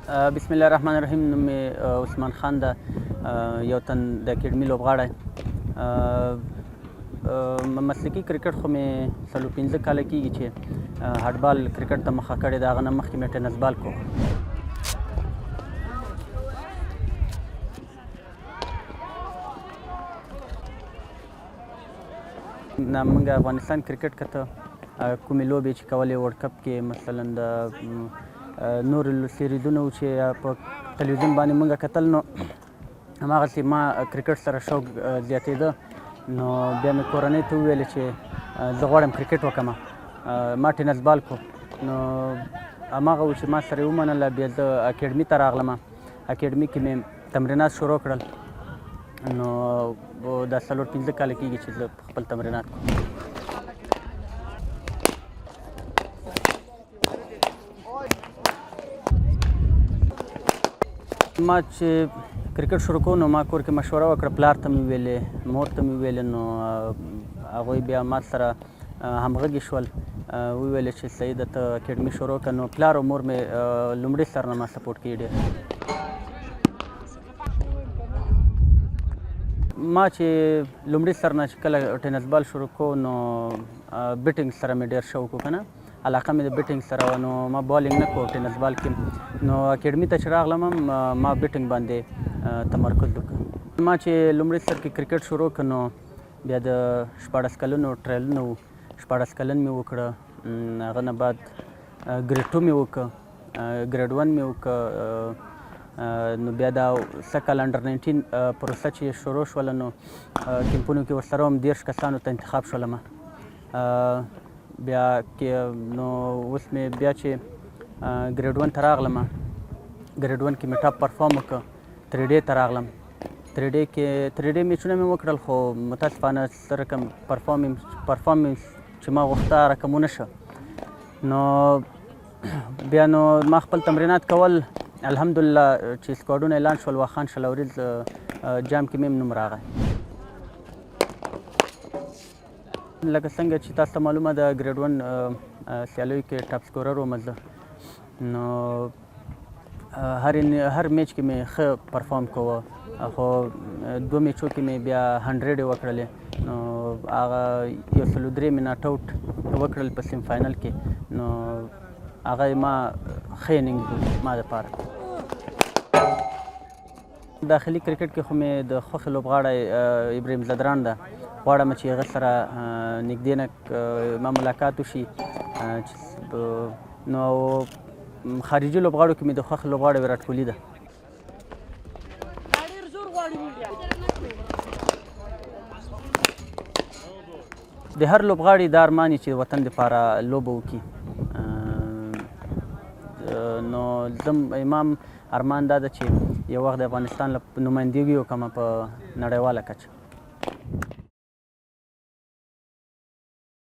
بسم الله الرحمن الرحیم. نوم مې عثمان خان ده، یو تن د اکیډمي لوبغاړی. مسلکي کرکټ خو مې 45 کاله کېږي چې هډبال کرکټ ته مخه کړې ده. هغه نه مخکې مې ټینس بال کو. موږ افغانستان کرکټ که ته کومې لوبې چې کولې ورلډ کپ کې مثلا د نور سیریزونه و چې په تلویزیون باندې موږ کتل، نو هماغسې ما کرکټ سره شوق زیاتېده. نو بیا مې کورنۍ ته وویلې چې زه غواړم کرکټ وکړم. ما ټینس بال کو، نو هماغه و چې ما سره یې ومنله. بیا زه اکیډمي ته راغلم. اکیډمي کې مې تمرینات شروع کړل. نو دا 45 کاله کېږي چې زه خپل تمرینات کوم. ما چې کرکټ شروع کوو نو ما کور کې مشوره وکړه، پلار ته مې ویلې، مور ته مې ویلې. نو هغوی بیا ما سره همغږي شول، وویلې چې صحیح ده ته اکیډمي شروع کړه. نو پلار او مور مې لومړي سر نه ما سپورټ کوي ډېر. ما چې لومړي سر نه چې کله ټینس بال شروع کوو نو بیټینګ سره مې ډېر شوق و که نه، علاقه مې د بیټینګ سره وه. نو ما بالینګ نه کوو ټینس بال کې. نو اکیډمي ته چې راغلم ما بیټینګ باندې تمرکز وکړ. ما چې لومړي سر کې کرکټ شروع کړ نو بیا د 14 کلنو ټرایلونه و. 14 کلن مې وکړه. هغه نه بعد ګریډ 2 مې وکړه، ګریډ 1 مې وکړه. نو بیا دا سږ کال انډر 19 پروسه چې شروع شوله نو کیمپونو کې ورسره هم 10 کسانو ته انتخاب شولم. بیا نو اوس مې بیا چې ګریډ 1 ته راغلم، ګریډ 1 کې مې ټاپ پرفارم وکړ. 3 ته راغلم. 3 کې میچونه مې وکړل، خو متاسفانه څه رقم پرفارمنس چې ما غوښته رقم ونه شه. نو بیا نو ما خپل تمرینات کول. الحمدلله چې سکواډونه اعلان شول، واخان شل اوریز جام کې مې نوم راغی. لکه څنګه چې تاسو ته معلومه ده ګریډ 1 سیالیو کې ټاپ سکورر وم زه. نو هر میچ کې مې ښه پرفارم کوه، خو 2 میچو کې مې بیا 100 وکړلې. نو هغه 103 مې ناټ آوټ وکړل په سیم فاینل کې. نو هغه ما ښه انینګ ما دپاره. داخلي کرکټ کې خو مې د خوښې لوبغاړی ابراهیم زدران ده. غواړم چې هغه سره نږدې نه ما ملاقات وشي. نو خارجي لوبغاړو کې مې د خوښې لوبغاړی ویراټ کوهلي ده. د هر لوبغاړي دا ارمان چې وطن دپاره لوبه وکړي. نو امام ارمان دا ده چې یو وخت د افغانستان نمایندګي وکړم په نړیواله کچه.